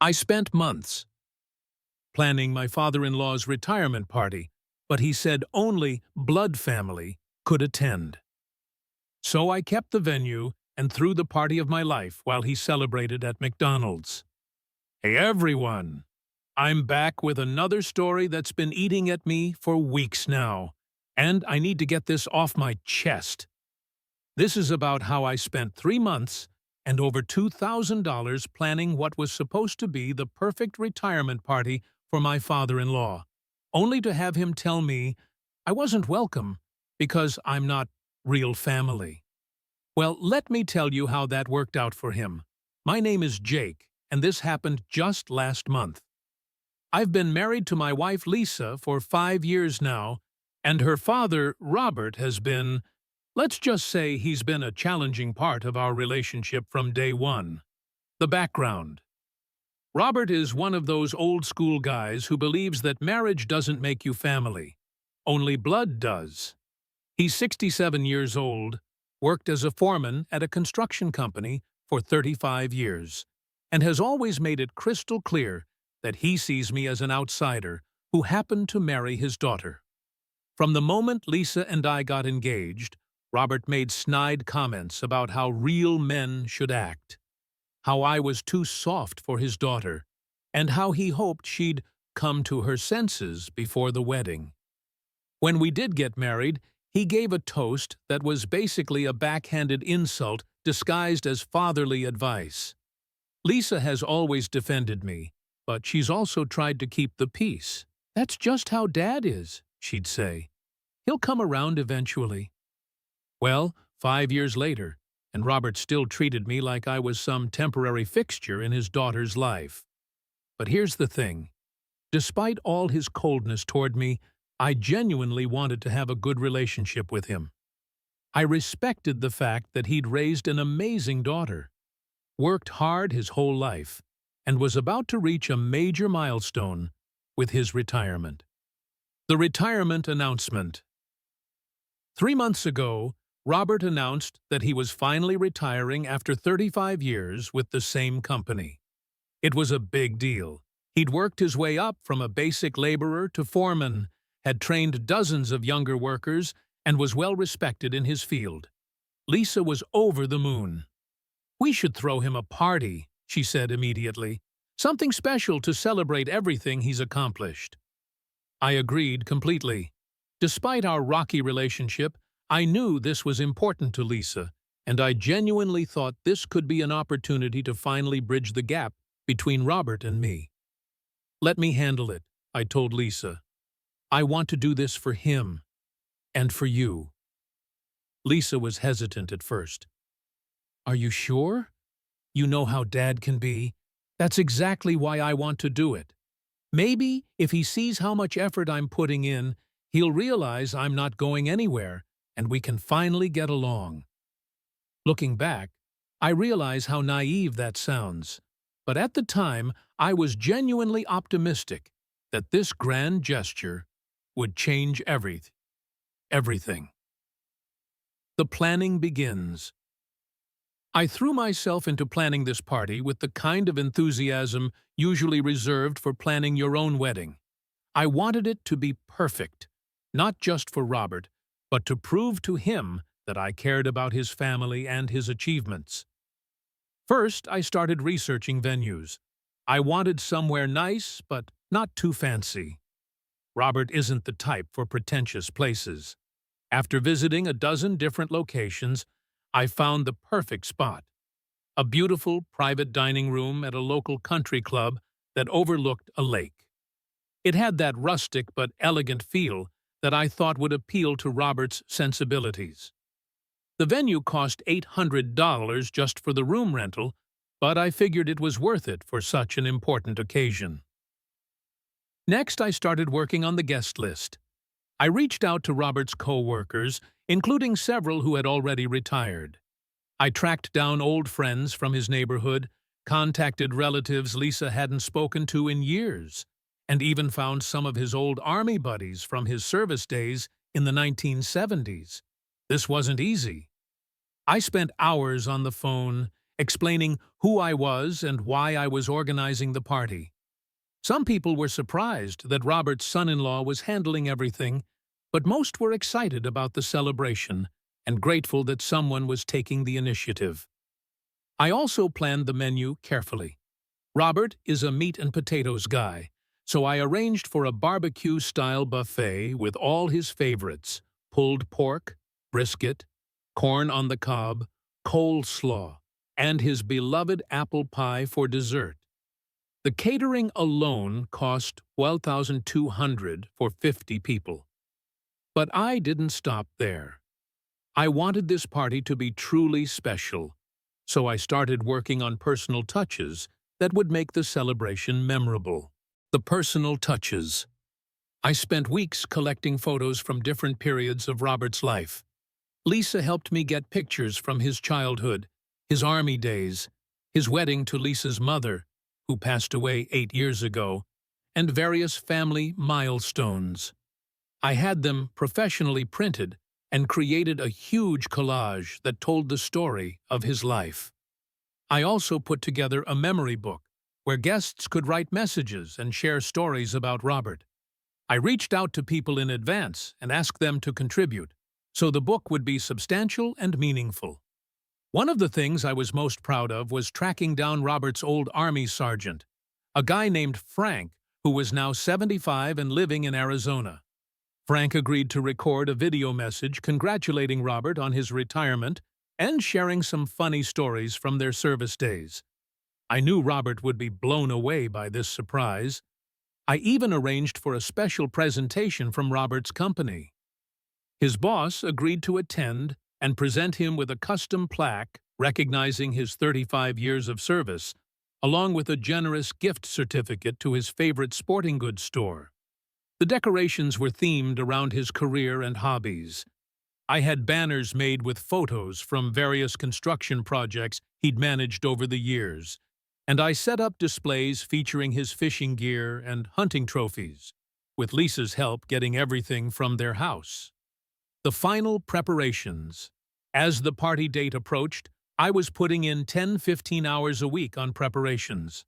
I spent months planning my father-in-law's retirement party, but he said only blood family could attend. So I kept the venue and threw the party of my life while he celebrated at McDonald's. Hey everyone! I'm back with another story that's been eating at me for weeks now, and I need to get this off my chest. This is about how I spent 3 months and over $2,000 planning what was supposed to be the perfect retirement party for my father-in-law, only to have him tell me I wasn't welcome because I'm not real family. Well, let me tell you how that worked out for him. My name is Jake, and this happened just last month. I've been married to my wife Lisa for 5 years now, and her father, Robert, has been, let's just say he's been a challenging part of our relationship from day one. The background. Robert is one of those old-school guys who believes that marriage doesn't make you family. Only blood does. He's 67 years old, worked as a foreman at a construction company for 35 years, and has always made it crystal clear that he sees me as an outsider who happened to marry his daughter. From the moment Lisa and I got engaged, Robert made snide comments about how real men should act, how I was too soft for his daughter, and how he hoped she'd come to her senses before the wedding. When we did get married, he gave a toast that was basically a backhanded insult disguised as fatherly advice. Lisa has always defended me, but she's also tried to keep the peace. That's just how Dad is, she'd say. He'll come around eventually. Well, 5 years later, and Robert still treated me like I was some temporary fixture in his daughter's life. But here's the thing. Despite all his coldness toward me, I genuinely wanted to have a good relationship with him. I respected the fact that he'd raised an amazing daughter, worked hard his whole life, and was about to reach a major milestone with his retirement. The retirement announcement. 3 months ago, Robert announced that he was finally retiring after 35 years with the same company. It was a big deal. He'd worked his way up from a basic laborer to foreman, had trained dozens of younger workers, and was well respected in his field. Lisa was over the moon. "We should throw him a party," she said immediately. "Something special to celebrate everything he's accomplished." I agreed completely. Despite our rocky relationship, I knew this was important to Lisa, and I genuinely thought this could be an opportunity to finally bridge the gap between Robert and me. "Let me handle it," I told Lisa. "I want to do this for him, and for you." Lisa was hesitant at first. "Are you sure? You know how Dad can be. That's exactly why I want to do it. Maybe if he sees how much effort I'm putting in, he'll realize I'm not going anywhere, and we can finally get along." Looking back, I realize how naive that sounds, but at the time I was genuinely optimistic that this grand gesture would change everything. The planning begins. I threw myself into planning this party with the kind of enthusiasm usually reserved for planning your own wedding. I wanted it to be perfect, not just for Robert, but to prove to him that I cared about his family and his achievements. First, I started researching venues. I wanted somewhere nice, but not too fancy. Robert isn't the type for pretentious places. After visiting a dozen different locations, I found the perfect spot. A beautiful private dining room at a local country club that overlooked a lake. It had that rustic but elegant feel that I thought would appeal to Robert's sensibilities. The venue cost $800 just for the room rental, but I figured it was worth it for such an important occasion. Next, I started working on the guest list. I reached out to Robert's co-workers, including several who had already retired. I tracked down old friends from his neighborhood, contacted relatives Lisa hadn't spoken to in years, and even found some of his old Army buddies from his service days in the 1970s. This wasn't easy. I spent hours on the phone, explaining who I was and why I was organizing the party. Some people were surprised that Robert's son-in-law was handling everything, but most were excited about the celebration and grateful that someone was taking the initiative. I also planned the menu carefully. Robert is a meat and potatoes guy, so I arranged for a barbecue-style buffet with all his favorites: pulled pork, brisket, corn on the cob, coleslaw, and his beloved apple pie for dessert. The catering alone cost $12,200 for 50 people. But I didn't stop there. I wanted this party to be truly special, so I started working on personal touches that would make the celebration memorable. The personal touches. I spent weeks collecting photos from different periods of Robert's life. Lisa helped me get pictures from his childhood, his army days, his wedding to Lisa's mother, who passed away 8 years ago, and various family milestones. I had them professionally printed and created a huge collage that told the story of his life. I also put together a memory book where guests could write messages and share stories about Robert. I reached out to people in advance and asked them to contribute, so the book would be substantial and meaningful. One of the things I was most proud of was tracking down Robert's old Army sergeant, a guy named Frank, who was now 75 and living in Arizona. Frank agreed to record a video message congratulating Robert on his retirement and sharing some funny stories from their service days. I knew Robert would be blown away by this surprise. I even arranged for a special presentation from Robert's company. His boss agreed to attend and present him with a custom plaque recognizing his 35 years of service, along with a generous gift certificate to his favorite sporting goods store. The decorations were themed around his career and hobbies. I had banners made with photos from various construction projects he'd managed over the years, and I set up displays featuring his fishing gear and hunting trophies, with Lisa's help getting everything from their house. The final preparations. As the party date approached, I was putting in 10-15 hours a week on preparations.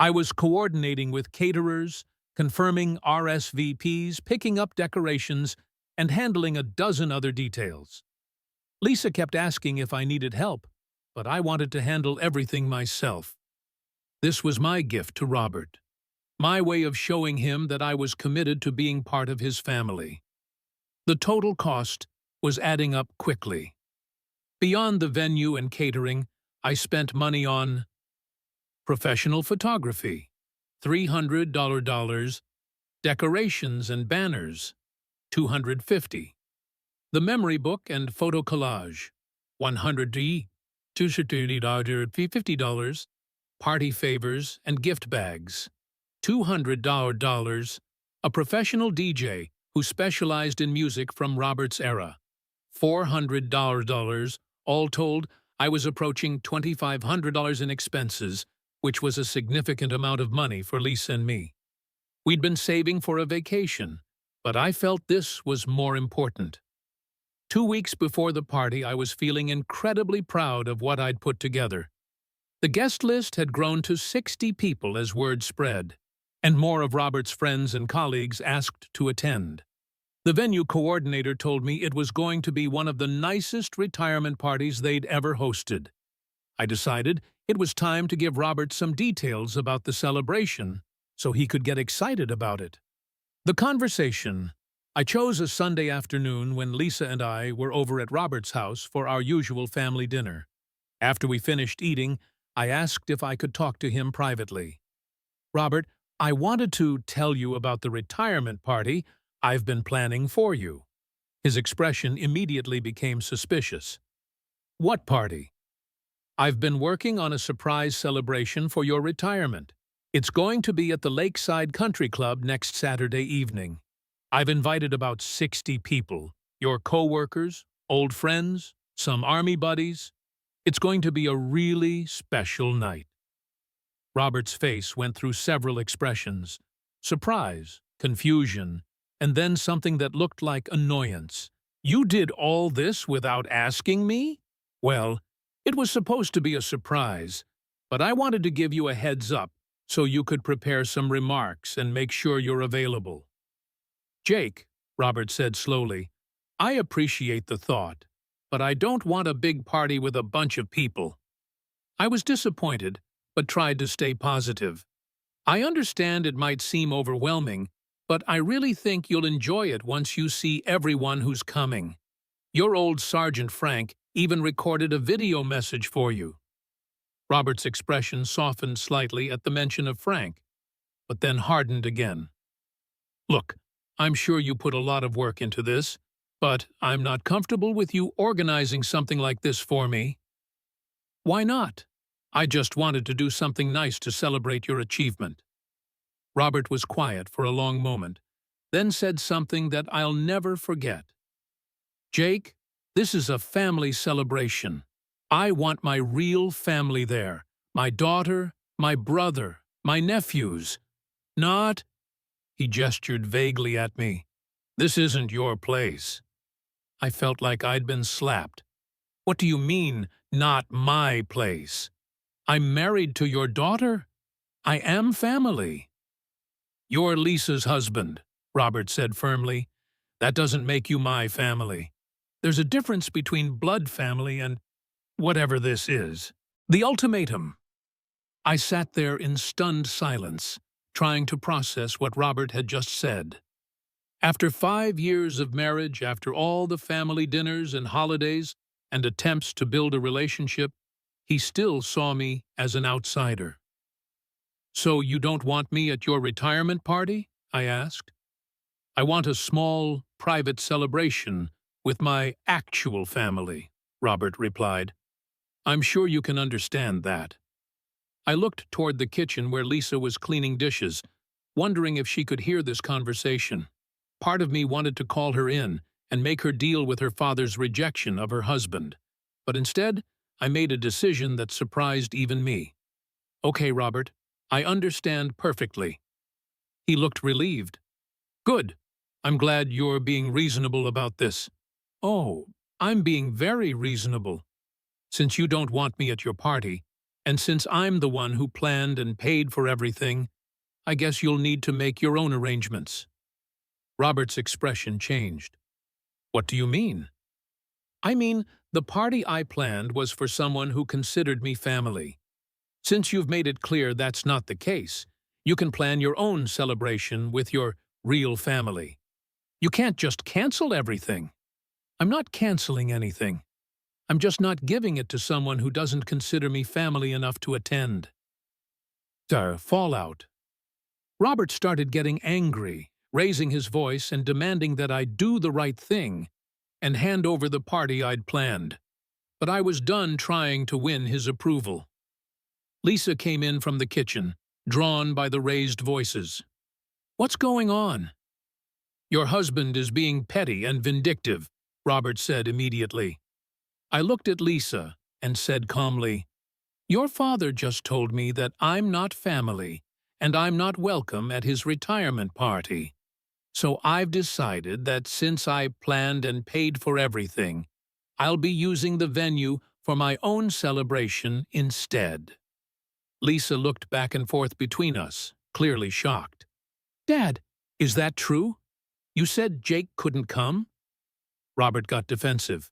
I was coordinating with caterers, confirming RSVPs, picking up decorations, and handling a dozen other details. Lisa kept asking if I needed help, but I wanted to handle everything myself. This was my gift to Robert, my way of showing him that I was committed to being part of his family. The total cost was adding up quickly. Beyond the venue and catering, I spent money on professional photography, $300, decorations and banners, $250, the memory book and photo collage, $100, $250, party favors and gift bags, $200, a professional DJ who specialized in music from Robert's era, $400. All told, I was approaching $2,500 in expenses, which was a significant amount of money for Lisa and me. We'd been saving for a vacation, but I felt this was more important. 2 weeks before the party, I was feeling incredibly proud of what I'd put together. The guest list had grown to 60 people as word spread, and more of Robert's friends and colleagues asked to attend. The venue coordinator told me it was going to be one of the nicest retirement parties they'd ever hosted. I decided it was time to give Robert some details about the celebration so he could get excited about it. The conversation. I chose a Sunday afternoon when Lisa and I were over at Robert's house for our usual family dinner. After we finished eating, I asked if I could talk to him privately. "Robert, I wanted to tell you about the retirement party I've been planning for you." His expression immediately became suspicious. "What party?" "I've been working on a surprise celebration for your retirement. It's going to be at the Lakeside Country Club next Saturday evening. I've invited about 60 people, your co-workers, old friends, some Army buddies. It's going to be a really special night." Robert's face went through several expressions: surprise, confusion, and then something that looked like annoyance. "You did all this without asking me?" "Well, It was supposed to be a surprise, but I wanted to give you a heads up so you could prepare some remarks and make sure you're available. Jake, Robert said slowly, I appreciate the thought, but I don't want a big party with a bunch of people. I was disappointed, but tried to stay positive. I understand it might seem overwhelming, but I really think you'll enjoy it once you see everyone who's coming. Your old Sergeant Frank even recorded a video message for you. Robert's expression softened slightly at the mention of Frank, but then hardened again. Look, I'm sure you put a lot of work into this, but I'm not comfortable with you organizing something like this for me. Why not? I just wanted to do something nice to celebrate your achievement. Robert was quiet for a long moment, then said something that I'll never forget. Jake, this is a family celebration. I want my real family there. My daughter, my brother, my nephews. Not, he gestured vaguely at me. This isn't your place. I felt like I'd been slapped. What do you mean, not my place? I'm married to your daughter. I am family. You're Lisa's husband, Robert said firmly. That doesn't make you my family. There's a difference between blood family and whatever this is. The ultimatum. I sat there in stunned silence, trying to process what Robert had just said. After 5 years of marriage, after all the family dinners and holidays and attempts to build a relationship, he still saw me as an outsider. So you don't want me at your retirement party? I asked. I want a small, private celebration with my actual family, Robert replied. I'm sure you can understand that. I looked toward the kitchen where Lisa was cleaning dishes, wondering if she could hear this conversation. Part of me wanted to call her in and make her deal with her father's rejection of her husband. But instead, I made a decision that surprised even me. Okay, Robert, I understand perfectly. He looked relieved. Good. I'm glad you're being reasonable about this. Oh, I'm being very reasonable. Since you don't want me at your party, and since I'm the one who planned and paid for everything, I guess you'll need to make your own arrangements. Robert's expression changed. What do you mean? I mean, the party I planned was for someone who considered me family. Since you've made it clear that's not the case, you can plan your own celebration with your real family. You can't just cancel everything. I'm not canceling anything. I'm just not giving it to someone who doesn't consider me family enough to attend. Fallout. Robert started getting angry, raising his voice and demanding that I do the right thing and hand over the party I'd planned. But I was done trying to win his approval. Lisa came in from the kitchen, drawn by the raised voices. What's going on? Your husband is being petty and vindictive, Robert said immediately. I looked at Lisa and said calmly, Your father just told me that I'm not family and I'm not welcome at his retirement party. So I've decided that since I planned and paid for everything, I'll be using the venue for my own celebration instead. Lisa looked back and forth between us, clearly shocked. Dad, is that true? You said Jake couldn't come? Robert got defensive.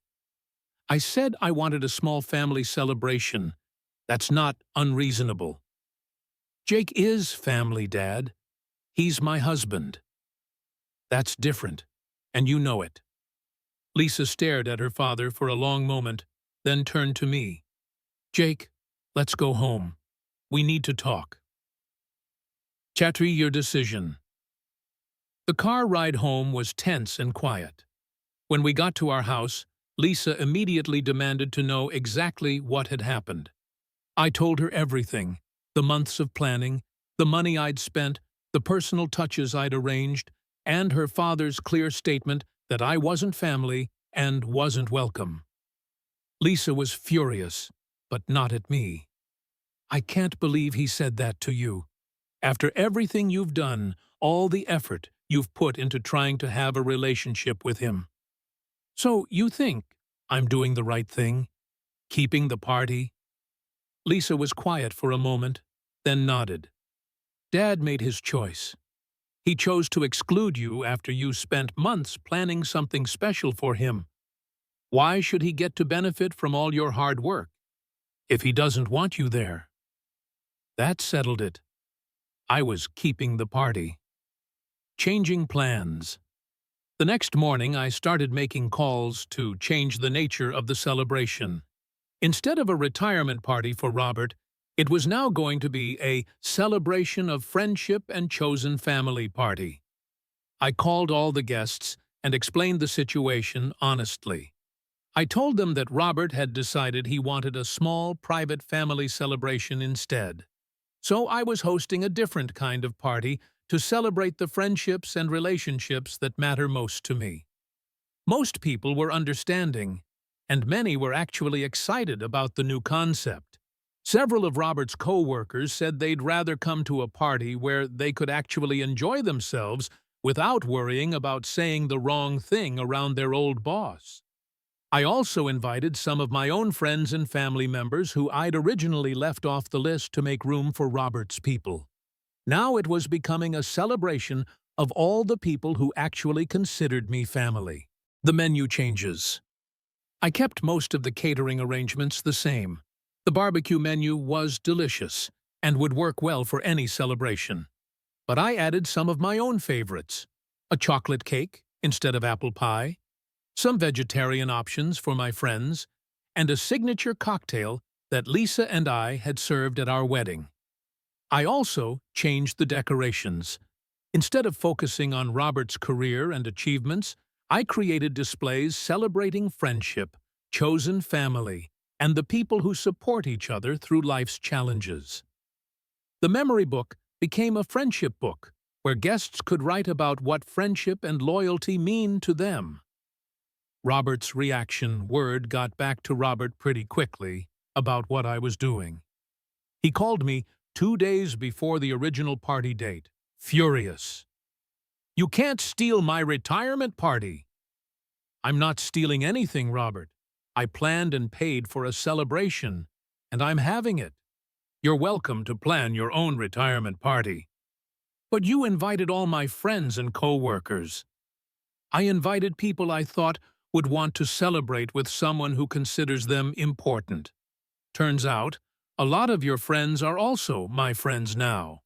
I said I wanted a small family celebration. That's not unreasonable. Jake is family, Dad. He's my husband. That's different, and you know it. Lisa stared at her father for a long moment, then turned to me. Jake, let's go home. We need to talk. Chatri, your decision. The car ride home was tense and quiet. When we got to our house, Lisa immediately demanded to know exactly what had happened. I told her everything, the months of planning, the money I'd spent, the personal touches I'd arranged, and her father's clear statement that I wasn't family and wasn't welcome. Lisa was furious, but not at me. I can't believe he said that to you. After everything you've done, all the effort you've put into trying to have a relationship with him. So you think I'm doing the right thing? Keeping the party? Lisa was quiet for a moment, then nodded. Dad made his choice. He chose to exclude you after you spent months planning something special for him. Why should he get to benefit from all your hard work if he doesn't want you there? That settled it. I was keeping the party. Changing plans. The next morning, I started making calls to change the nature of the celebration. Instead of a retirement party for Robert, it was now going to be a celebration of friendship and chosen family party. I called all the guests and explained the situation honestly. I told them that Robert had decided he wanted a small, private family celebration instead. So I was hosting a different kind of party to celebrate the friendships and relationships that matter most to me. Most people were understanding, and many were actually excited about the new concept. Several of Robert's co-workers said they'd rather come to a party where they could actually enjoy themselves without worrying about saying the wrong thing around their old boss. I also invited some of my own friends and family members who I'd originally left off the list to make room for Robert's people. Now it was becoming a celebration of all the people who actually considered me family. The menu changes. I kept most of the catering arrangements the same. The barbecue menu was delicious and would work well for any celebration. But I added some of my own favorites: a chocolate cake instead of apple pie, some vegetarian options for my friends, and a signature cocktail that Lisa and I had served at our wedding. I also changed the decorations. Instead of focusing on Robert's career and achievements, I created displays celebrating friendship, chosen family, and the people who support each other through life's challenges. The memory book became a friendship book, where guests could write about what friendship and loyalty mean to them. Robert's reaction word got back to Robert pretty quickly about what I was doing. He called me 2 days before the original party date, furious. "You can't steal my retirement party." "I'm not stealing anything, Robert. I planned and paid for a celebration, and I'm having it. You're welcome to plan your own retirement party." "But you invited all my friends and co-workers." "I invited people I thought would want to celebrate with someone who considers them important. Turns out, a lot of your friends are also my friends now."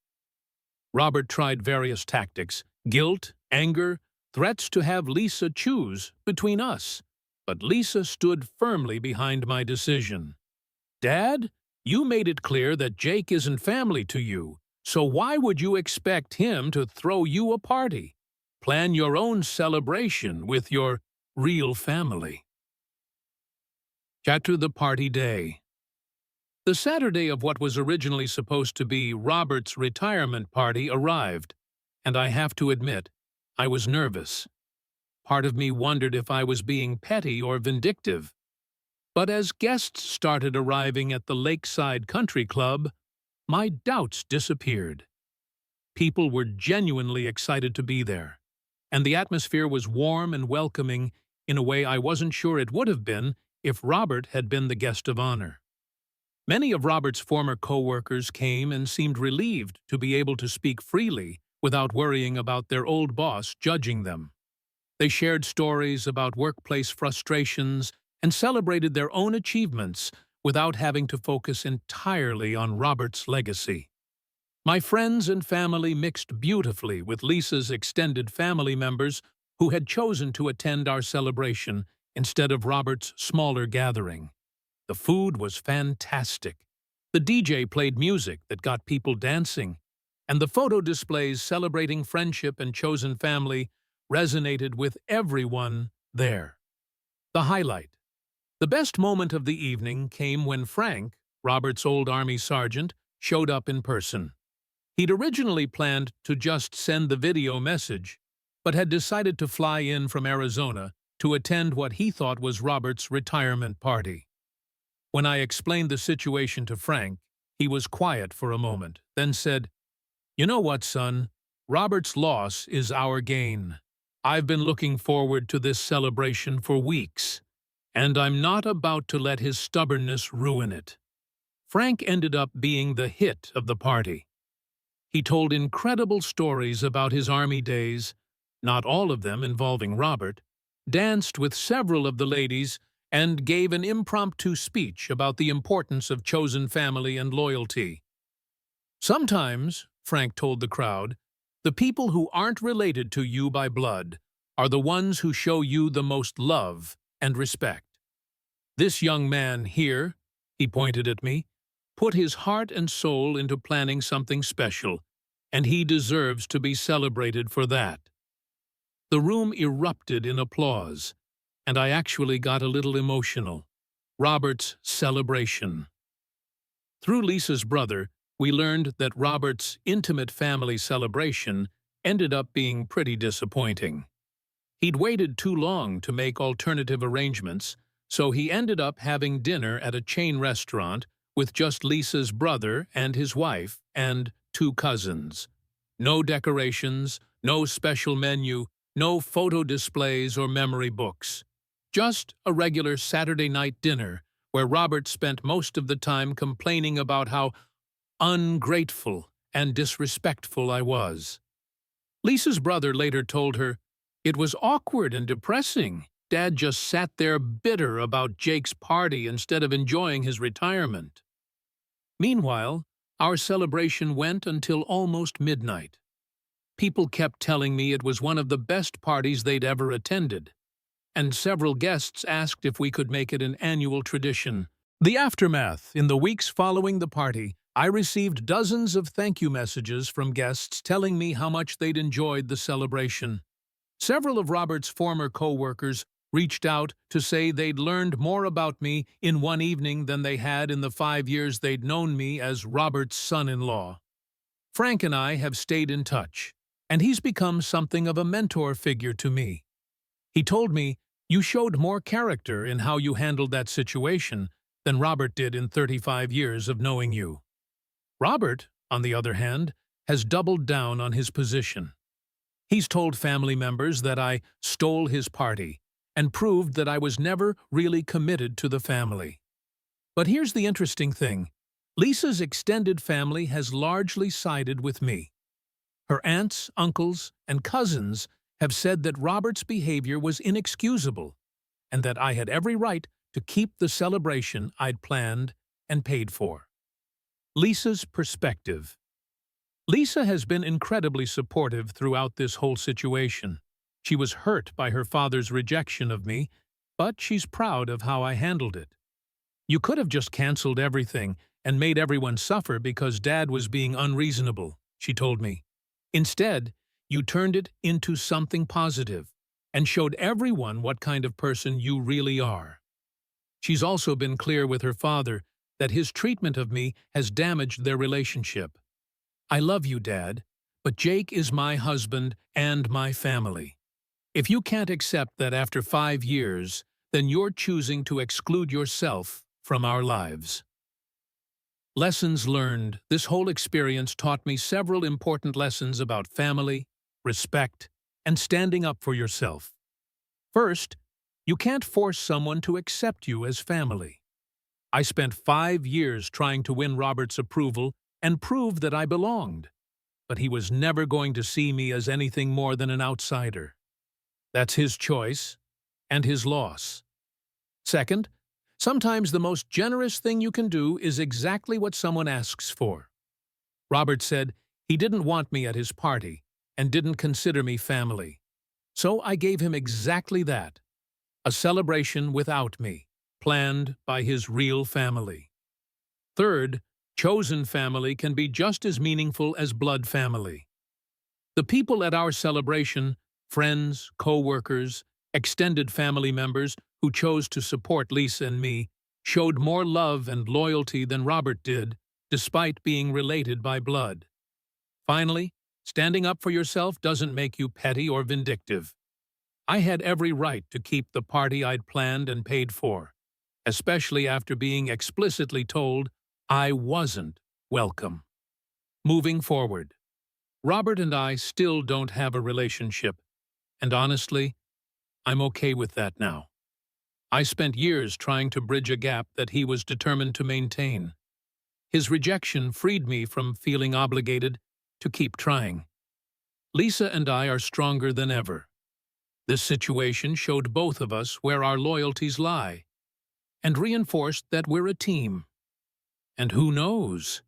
Robert tried various tactics: guilt, anger, threats to have Lisa choose between us. But Lisa stood firmly behind my decision. "Dad, you made it clear that Jake isn't family to you, so why would you expect him to throw you a party? Plan your own celebration with your real family." Chapter: The Party Day. The Saturday of what was originally supposed to be Robert's retirement party arrived, and I have to admit, I was nervous. Part of me wondered if I was being petty or vindictive. But as guests started arriving at the Lakeside Country Club, my doubts disappeared. People were genuinely excited to be there, and the atmosphere was warm and welcoming in a way I wasn't sure it would have been if Robert had been the guest of honor. Many of Robert's former co-workers came and seemed relieved to be able to speak freely without worrying about their old boss judging them. They shared stories about workplace frustrations and celebrated their own achievements without having to focus entirely on Robert's legacy. My friends and family mixed beautifully with Lisa's extended family members who had chosen to attend our celebration instead of Robert's smaller gathering. The food was fantastic. The DJ played music that got people dancing, and the photo displays celebrating friendship and chosen family resonated with everyone there. The highlight. The best moment of the evening came when Frank, Robert's old Army sergeant, showed up in person. He'd originally planned to just send the video message, but had decided to fly in from Arizona to attend what he thought was Robert's retirement party. When I explained the situation to Frank, he was quiet for a moment, then said, "You know what, son? Robert's loss is our gain. I've been looking forward to this celebration for weeks, and I'm not about to let his stubbornness ruin it. Frank ended up being the hit of the party. He told incredible stories about his army days, not all of them involving Robert, danced with several of the ladies, and gave an impromptu speech about the importance of chosen family and loyalty. Sometimes, Frank told the crowd, the people who aren't related to you by blood are the ones who show you the most love and respect. This young man here, he pointed at me, put his heart and soul into planning something special, and he deserves to be celebrated for that. The room erupted in applause, and I actually got a little emotional. Robert's celebration. Through Lisa's brother, we learned that Robert's intimate family celebration ended up being pretty disappointing. He'd waited too long to make alternative arrangements, so he ended up having dinner at a chain restaurant with just Lisa's brother and his wife and 2 cousins. No decorations, no special menu, no photo displays or memory books. Just a regular Saturday night dinner where Robert spent most of the time complaining about how ungrateful and disrespectful I was. Lisa's brother later told her, "It was awkward and depressing. Dad just sat there bitter about Jake's party instead of enjoying his retirement." Meanwhile, our celebration went until almost midnight. People kept telling me it was one of the best parties they'd ever attended, and several guests asked if we could make it an annual tradition. The aftermath. In the weeks following the party, I received dozens of thank you messages from guests telling me how much they'd enjoyed the celebration. Several of Robert's former co-workers reached out to say they'd learned more about me in one evening than they had in the 5 years they'd known me as Robert's son-in-law. Frank and I have stayed in touch, and he's become something of a mentor figure to me. He told me, "You showed more character in how you handled that situation than Robert did in 35 years of knowing you." Robert, on the other hand, has doubled down on his position. He's told family members that I stole his party and proved that I was never really committed to the family. But here's the interesting thing. Lisa's extended family has largely sided with me. Her aunts, uncles, and cousins have said that Robert's behavior was inexcusable and that I had every right to keep the celebration I'd planned and paid for. Lisa's perspective. Lisa has been incredibly supportive throughout this whole situation. She was hurt by her father's rejection of me, but she's proud of how I handled it. "You could have just canceled everything and made everyone suffer because Dad was being unreasonable," she told me. "Instead, you turned it into something positive and showed everyone what kind of person you really are." She's also been clear with her father that his treatment of me has damaged their relationship. "I love you, Dad, but Jake is my husband and my family. If you can't accept that after 5 years, then you're choosing to exclude yourself from our lives." Lessons learned. This whole experience taught me several important lessons about family, respect, and standing up for yourself. First, you can't force someone to accept you as family. I spent 5 years trying to win Robert's approval and prove that I belonged, but he was never going to see me as anything more than an outsider. That's his choice and his loss. Second, sometimes the most generous thing you can do is exactly what someone asks for. Robert said he didn't want me at his party and didn't consider me family. So I gave him exactly that, a celebration without me, planned by his real family. Third, chosen family can be just as meaningful as blood family. The people at our celebration, friends, co-workers, extended family members who chose to support Lisa and me, showed more love and loyalty than Robert did, despite being related by blood. Finally, standing up for yourself doesn't make you petty or vindictive. I had every right to keep the party I'd planned and paid for, especially after being explicitly told I wasn't welcome. Moving forward, Robert and I still don't have a relationship, and honestly, I'm okay with that now. I spent years trying to bridge a gap that he was determined to maintain. His rejection freed me from feeling obligated to keep trying. Lisa and I are stronger than ever. This situation showed both of us where our loyalties lie, and reinforced that we're a team. And who knows?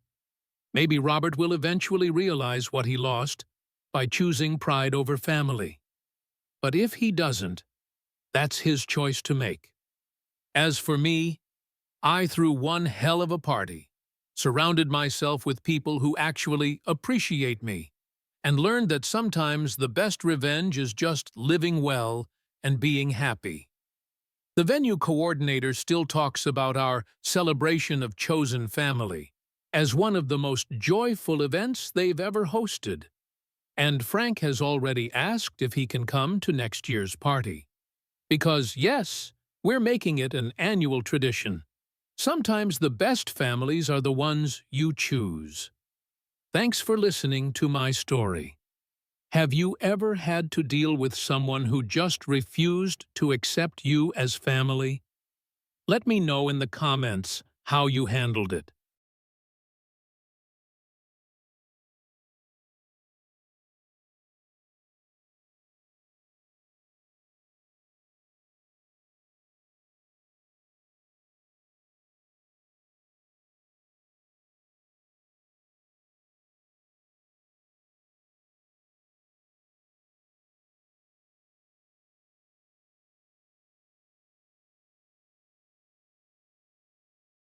Maybe Robert will eventually realize what he lost by choosing pride over family. But if he doesn't, that's his choice to make. As for me, I threw one hell of a party, surrounded myself with people who actually appreciate me, and learned that sometimes the best revenge is just living well and being happy. The venue coordinator still talks about our celebration of chosen family as one of the most joyful events they've ever hosted. And Frank has already asked if he can come to next year's party. Because, yes, we're making it an annual tradition. Sometimes the best families are the ones you choose. Thanks for listening to my story. Have you ever had to deal with someone who just refused to accept you as family? Let me know in the comments how you handled it.